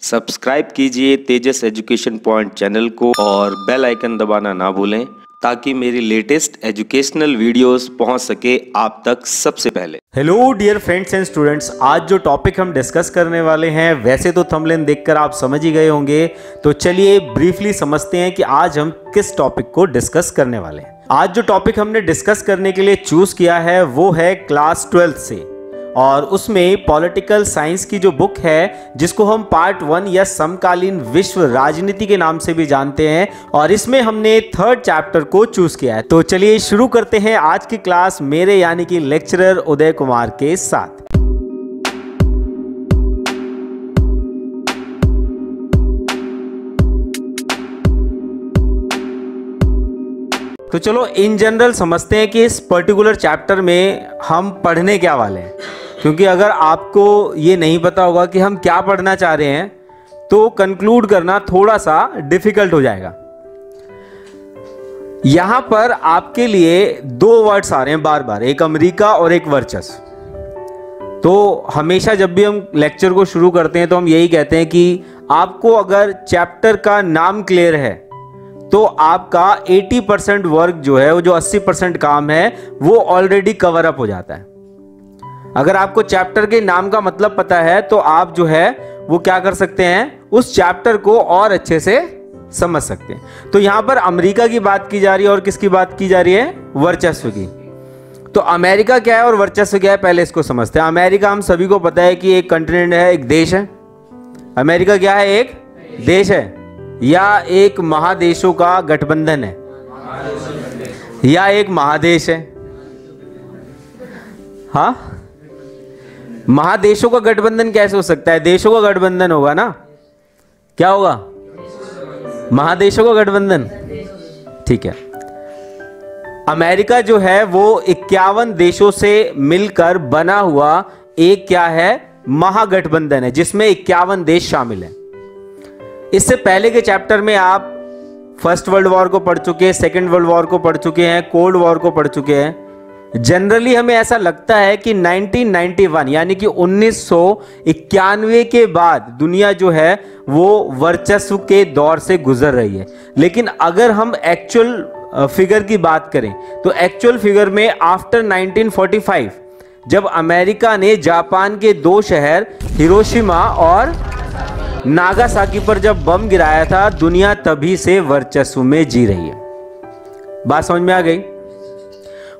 Subscribe कीजिए तेजस education point channel को और बेल आइकन दबाना ना भूलें ताकि मेरी लेटेस्ट एजुकेशनल वीडियोस पहुंच सके आप तक सबसे पहले। Hello dear friends and students, आज जो टॉपिक हम डिस्कस करने वाले हैं वैसे तो थंबनेल देखकर आप समझ ही गए होंगे, तो चलिए ब्रीफली समझते हैं कि आज हम किस टॉपिक को डिस्कस करने वाले हैं। आज जो टॉपिक हमने डिस्कस करने के लिए चूज किया है वो है क्लास 12 से, और उसमें पॉलिटिकल साइंस की जो बुक है जिसको हम पार्ट 1 या समकालीन विश्व राजनीति के नाम से भी जानते हैं, और इसमें हमने 3rd चैप्टर को चूज किया है। तो चलिए शुरू करते हैं आज की क्लास मेरे यानी कि लेक्चरर उदय कुमार के साथ। तो चलो इन जनरल समझते हैं कि इस पर्टिकुलर चैप्टर में हम पढ़ने क्या वाले हैं, क्योंकि अगर आपको ये नहीं पता होगा कि हम क्या पढ़ना चाह रहे हैं तो कंक्लूड करना थोड़ा सा डिफिकल्ट हो जाएगा। यहां पर आपके लिए 2 वर्ड्स आ रहे हैं बार बार, एक अमेरिका और एक वर्चस्व। तो हमेशा जब भी हम लेक्चर को शुरू करते हैं तो हम यही कहते हैं कि आपको अगर चैप्टर का नाम क्लियर है तो आपका 80% वर्क जो है, वो जो 80% काम है वो ऑलरेडी कवर अप हो जाता है। अगर आपको चैप्टर के नाम का मतलब पता है तो आप जो है वो क्या कर सकते हैं, उस चैप्टर को और अच्छे से समझ सकते हैं। तो यहां पर अमेरिका की बात की जा रही है और किसकी बात की जा रही है, वर्चस्व की। तो अमेरिका क्या है और वर्चस्व क्या है, पहले इसको समझते हैं। अमेरिका हम सभी को पता है कि एक कंटिनेंट है, एक देश है। अमेरिका क्या है, एक देश है या एक महादेशों का गठबंधन है या एक महादेश है। हाँ, महादेशों का गठबंधन कैसे हो सकता है, देशों का गठबंधन होगा ना। क्या होगा, महादेशों का गठबंधन। ठीक है, अमेरिका जो है वो 51 देशों से मिलकर बना हुआ एक क्या है, महागठबंधन है जिसमें 51 देश शामिल हैं। इससे पहले के चैप्टर में आप फर्स्ट वर्ल्ड वॉर को पढ़ चुके हैं, सेकेंड वर्ल्ड वॉर को पढ़ चुके हैं, कोल्ड वॉर को पढ़ चुके हैं। जनरली हमें ऐसा लगता है कि 1991 यानी कि 1991 के बाद दुनिया जो है वो वर्चस्व के दौर से गुजर रही है। लेकिन अगर हम एक्चुअल फिगर की बात करें तो एक्चुअल फिगर में आफ्टर 1945 जब अमेरिका ने जापान के 2 शहर हिरोशिमा और नागासाकी पर जब बम गिराया था, दुनिया तभी से वर्चस्व में जी रही है। बात समझ में आ गई।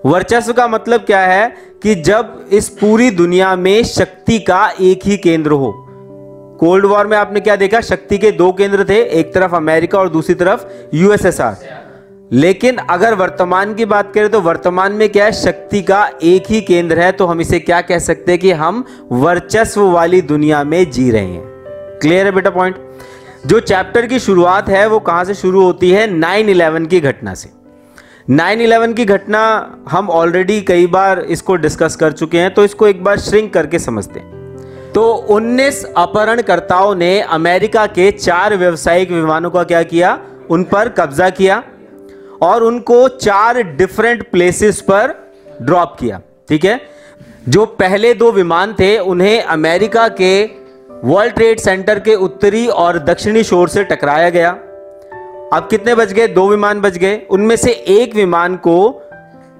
वर्चस्व का मतलब क्या है कि जब इस पूरी दुनिया में शक्ति का एक ही केंद्र हो। कोल्ड वॉर में आपने क्या देखा, शक्ति के 2 केंद्र थे, एक तरफ अमेरिका और दूसरी तरफ यूएसएसआर। लेकिन अगर वर्तमान की बात करें तो वर्तमान में क्या है, शक्ति का एक ही केंद्र है। तो हम इसे क्या कह सकते हैं कि हम वर्चस्व वाली दुनिया में जी रहे हैं। क्लियर है बेटा पॉइंट। जो चैप्टर की शुरुआत है वो कहां से शुरू होती है, 9/11 की घटना से। 9/11 की घटना हम ऑलरेडी कई बार इसको डिस्कस कर चुके हैं, तो इसको एक बार श्रिंक करके समझते हैं। तो 19 अपहरणकर्ताओं ने अमेरिका के 4 व्यावसायिक विमानों का क्या किया, उन पर कब्जा किया और उनको 4 डिफरेंट प्लेसेस पर ड्रॉप किया। ठीक है, जो पहले 2 विमान थे उन्हें अमेरिका के वर्ल्ड ट्रेड सेंटर के उत्तरी और दक्षिणी छोर से टकराया गया। अब कितने बच गए, 2 विमान बच गए। उनमें से एक विमान को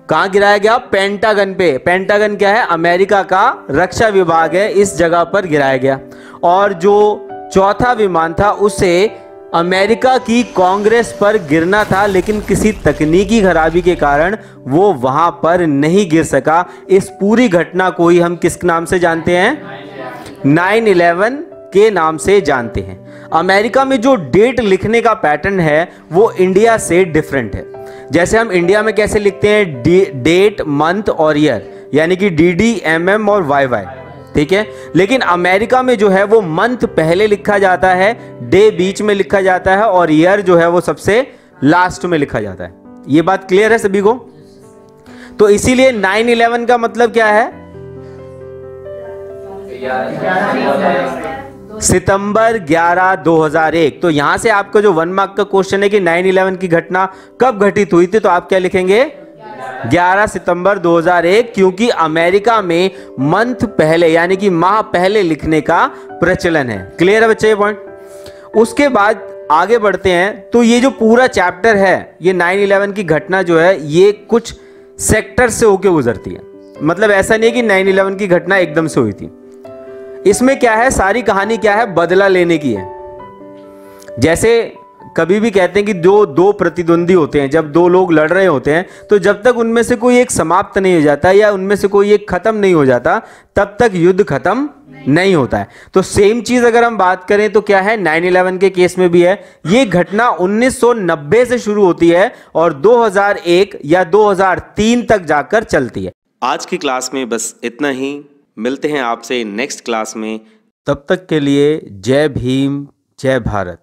कहां गिराया गया, पेंटागन पे। पेंटागन क्या है, अमेरिका का रक्षा विभाग है, इस जगह पर गिराया गया। और जो चौथा विमान था उसे अमेरिका की कांग्रेस पर गिरना था, लेकिन किसी तकनीकी खराबी के कारण वो वहां पर नहीं गिर सका। इस पूरी घटना को ही हम किस नाम से जानते हैं, 9/11 के नाम से जानते हैं। अमेरिका में जो डेट लिखने का पैटर्न है वो इंडिया से डिफरेंट है। जैसे हम इंडिया में कैसे लिखते हैं, डेट, मंथ और ईयर, यानी कि DD, MM और YY। ठीक है, लेकिन अमेरिका में जो है वो मंथ पहले लिखा जाता है, डे बीच में लिखा जाता है और ईयर जो है वो सबसे लास्ट में लिखा जाता है। ये बात क्लियर है सभी को। तो इसीलिए 9/11 का मतलब क्या है, सितंबर 11, 2001। तो यहां से आपका जो 1 मार्क का क्वेश्चन है कि 9/11 की घटना कब घटित हुई थी, तो आप क्या लिखेंगे, 11 सितंबर 2001, क्योंकि अमेरिका में मंथ पहले यानी कि माह पहले लिखने का प्रचलन है। क्लियर है बच्चे ये पॉइंट। उसके बाद आगे बढ़ते हैं तो ये जो पूरा चैप्टर है, ये 9/11 की घटना जो है ये कुछ सेक्टर से होके गुजरती है। मतलब ऐसा नहीं है कि 9/11 की घटना एकदम से हुई थी। इसमें क्या है, सारी कहानी क्या है, बदला लेने की है। जैसे कभी भी कहते हैं कि दो प्रतिद्वंदी होते हैं, जब दो लोग लड़ रहे होते हैं तो जब तक उनमें से कोई एक समाप्त नहीं हो जाता या उनमें से कोई एक खत्म नहीं हो जाता तब तक युद्ध खत्म नहीं होता है। तो सेम चीज अगर हम बात करें तो क्या है, 9/11 के केस में भी है। ये घटना 1990 से शुरू होती है और 2001 या 2003 तक जाकर चलती है। आज की क्लास में बस इतना ही। मिलते हैं आपसे नेक्स्ट क्लास में। तब तक के लिए जय भीम, जय भारत।